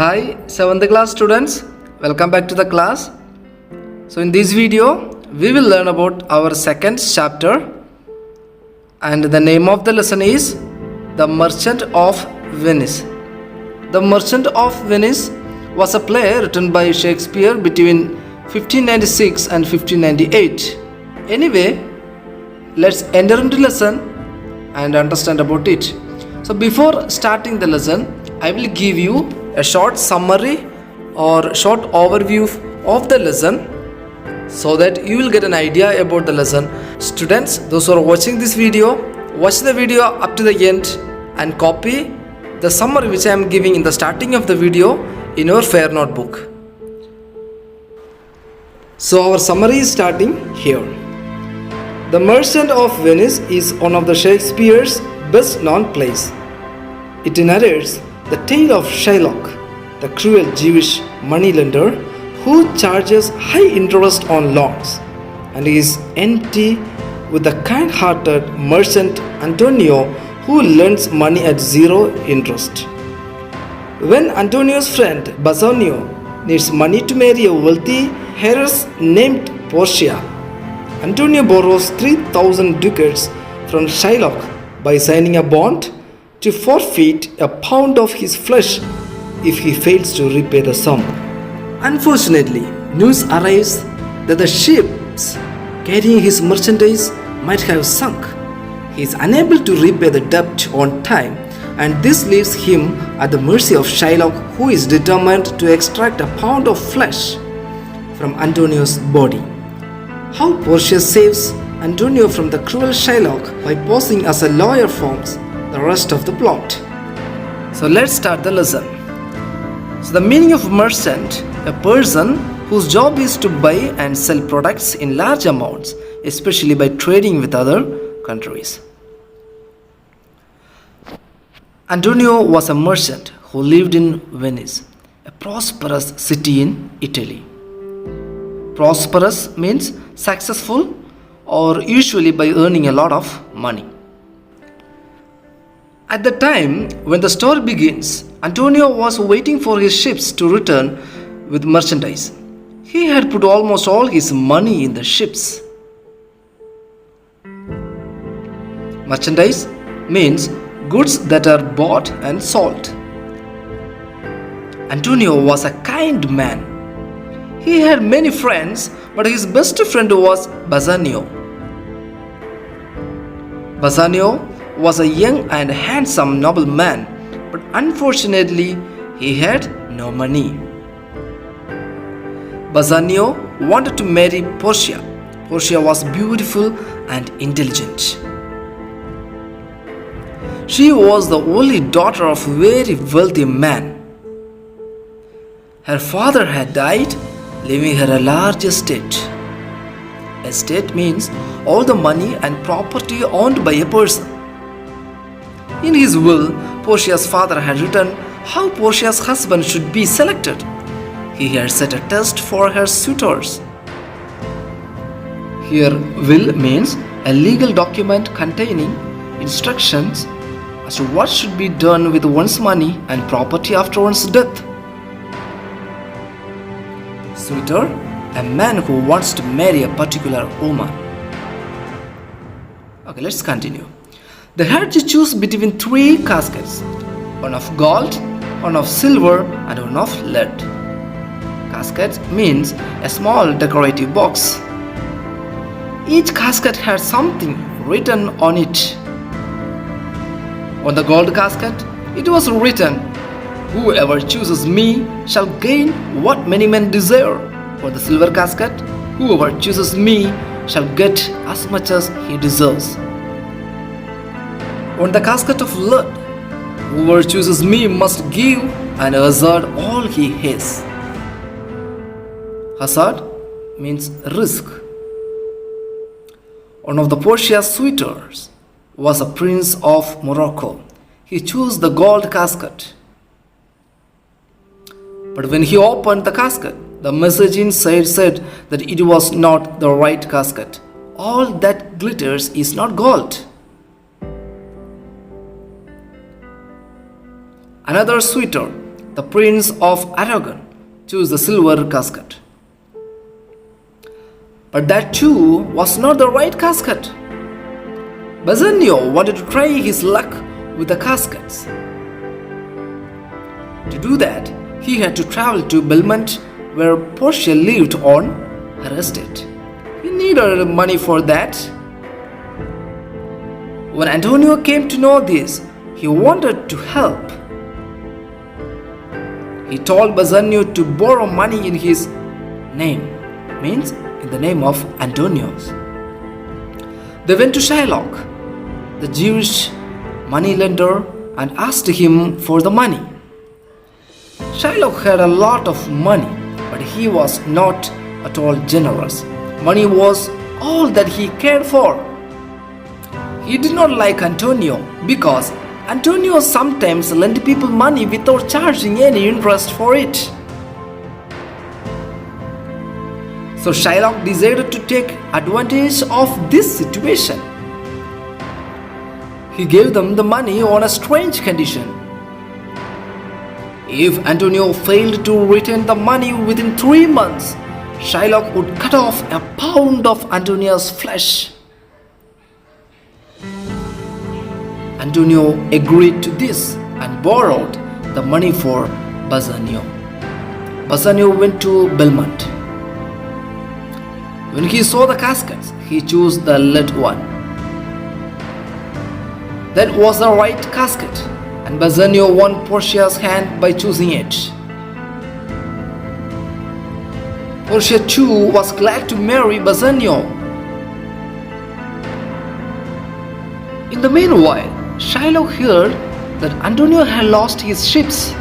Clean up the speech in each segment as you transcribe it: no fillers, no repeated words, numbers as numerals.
Hi 7th class students, welcome back to the class. So in this video we will learn about our second chapter and the name of the lesson is The Merchant of Venice. The Merchant of Venice was a play written by Shakespeare between 1596 and 1598. Anyway, let's enter into lesson and understand about it. So before starting the lesson, I will give you a short summary or short overview of the lesson so that you will get an idea about the lesson. Students, those who are watching this video, watch the video up to the end and copy the summary which I am giving in the starting of the video in your fair notebook. So our summary is starting here. The Merchant of Venice is one of the Shakespeare's best known plays. It narrates the tale of Shylock, the cruel Jewish moneylender who charges high interest on loans and is enmity with the kind-hearted merchant Antonio who lends money at zero interest. When Antonio's friend Bassanio needs money to marry a wealthy heiress named Portia, Antonio borrows 3,000 ducats from Shylock by signing a bond to forfeit a pound of his flesh if he fails to repay the sum. Unfortunately, news arrives that the ships carrying his merchandise might have sunk. He is unable to repay the debt on time, and this leaves him at the mercy of Shylock, who is determined to extract a pound of flesh from Antonio's body. How Portia saves Antonio from the cruel Shylock by posing as a lawyer forms the rest of the plot. So let's start the lesson. So the meaning of merchant, a person whose job is to buy and sell products in large amounts, especially by trading with other countries. Antonio was a merchant who lived in Venice, a prosperous city in Italy. Prosperous means successful or usually by earning a lot of money. At the time when the story begins, Antonio was waiting for his ships to return with merchandise. He had put almost all his money in the ships. Merchandise means goods that are bought and sold. Antonio was a kind man. He had many friends, but his best friend was Bassanio. Bassanio was a young and handsome nobleman, but unfortunately he had no money. Bassanio wanted to marry Portia. Portia was beautiful and intelligent. She was the only daughter of a very wealthy man. Her father had died, leaving her a large estate. Estate means all the money and property owned by a person. In his will, Portia's father had written how Portia's husband should be selected. He had set a test for her suitors. Here, will means a legal document containing instructions as to what should be done with one's money and property after one's death. Suitor, a man who wants to marry a particular woman. Okay, let's continue. They had to choose between 3 caskets, one of gold, one of silver, and one of lead. Casket means a small decorative box. Each casket had something written on it. On the gold casket, it was written, "Whoever chooses me shall gain what many men desire." For the silver casket, "Whoever chooses me shall get as much as he deserves." On the casket of lead, "Whoever chooses me must give and hazard all he has." Hazard means risk. One of the Portia's suitors was a prince of Morocco. He chose the gold casket. But when he opened the casket, the message inside said that it was not the right casket. All that glitters is not gold. Another suitor, the the Prince of Aragon, chose the silver casket. But that too was not the right casket. Bassanio wanted to try his luck with the caskets. To do that, he had to travel to Belmont, where Portia lived on her estate. He needed money for that. When Antonio came to know this, he wanted to help. He told Bassanio to borrow money in his name, means in the name of Antonius. They went to Shylock, the Jewish moneylender, and asked him for the money. Shylock had a lot of money, but he was not at all generous. Money was all that he cared for. He did not like Antonio because Antonio sometimes lent people money without charging any interest for it. So Shylock decided to take advantage of this situation. He gave them the money on a strange condition. If Antonio failed to return the money within 3 months, Shylock would cut off a pound of Antonio's flesh. Antonio agreed to this and borrowed the money for Bassanio. Bassanio went to Belmont. When he saw the caskets, he chose the lead one. That was the right casket, and Bassanio won Portia's hand by choosing it. Portia too was glad to marry Bassanio. In the meanwhile, Shylock heard that Antonio had lost his ships.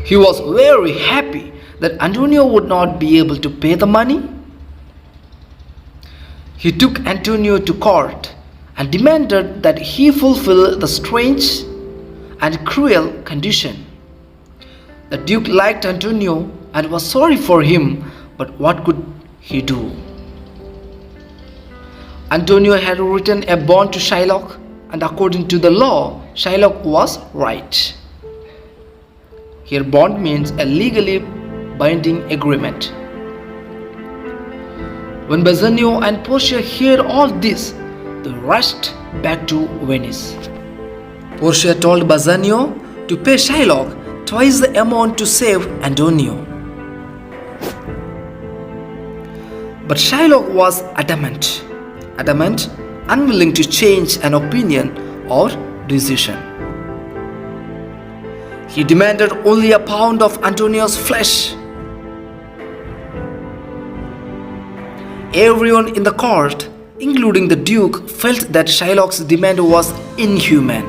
He was very happy that Antonio would not be able to pay the money. He took Antonio to court and demanded that he fulfill the strange and cruel condition. The Duke liked Antonio and was sorry for him, but what could he do? Antonio had written a bond to Shylock, and according to the law, Shylock was right. Here, bond means a legally binding agreement. When Bassanio and Portia heard all this, they rushed back to Venice. Portia told Bassanio to pay Shylock twice the amount to save Antonio. But Shylock was adamant, unwilling to change an opinion or decision. He demanded only a pound of Antonio's flesh. Everyone in the court, including the Duke, felt that Shylock's demand was inhuman.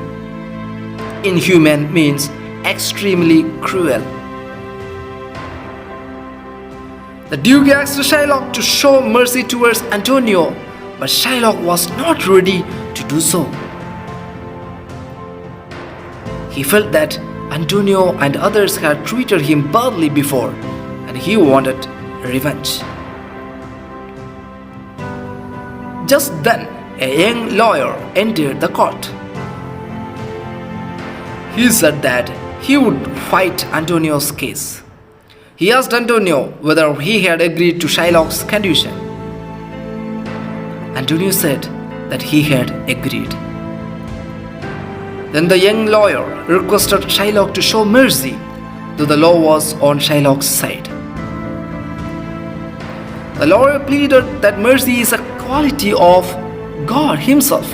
Inhuman means extremely cruel. The Duke asked Shylock to show mercy towards Antonio, but Shylock was not ready to do so. He felt that Antonio and others had treated him badly before, and he wanted revenge. Just then, a young lawyer entered the court. He said that he would fight Antonio's case. He asked Antonio whether he had agreed to Shylock's condition. Antonio said that he had agreed. Then the young lawyer requested Shylock to show mercy, though the law was on Shylock's side. The lawyer pleaded that mercy is a quality of God Himself.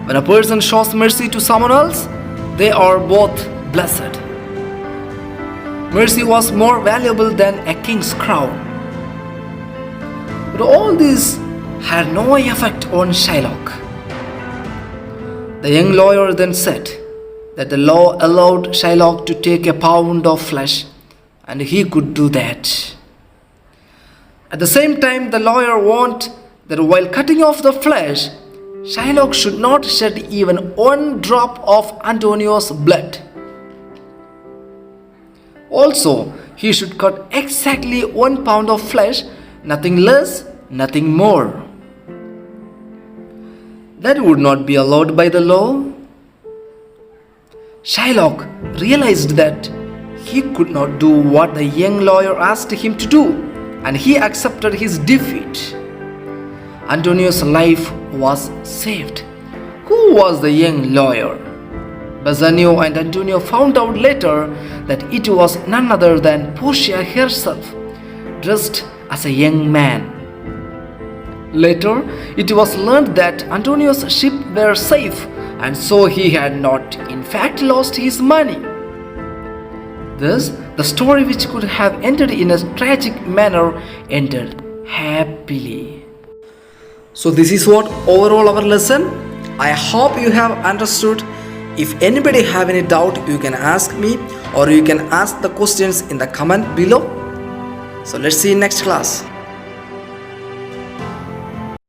When a person shows mercy to someone else, they are both blessed. Mercy was more valuable than a king's crown. But all this had no effect on Shylock. The young lawyer then said that the law allowed Shylock to take a pound of flesh, and he could do that. At the same time, the lawyer warned that while cutting off the flesh, Shylock should not shed even one drop of Antonio's blood. Also, he should cut exactly 1 pound of flesh, nothing less, nothing more. That would not be allowed by the law. Shylock realized that he could not do what the young lawyer asked him to do, and he accepted his defeat. Antonio's life was saved. Who was the young lawyer? Bassanio and Antonio found out later that it was none other than Portia herself, dressed as a young man. Later, it was learned that Antonio's ships were safe, and so he had not, in fact, lost his money. Thus, the story, which could have ended in a tragic manner, ended happily. So this is what overall our lesson. I hope you have understood. If anybody have any doubt, you can ask me, or you can ask the questions in the comment below. So let's see you in next class.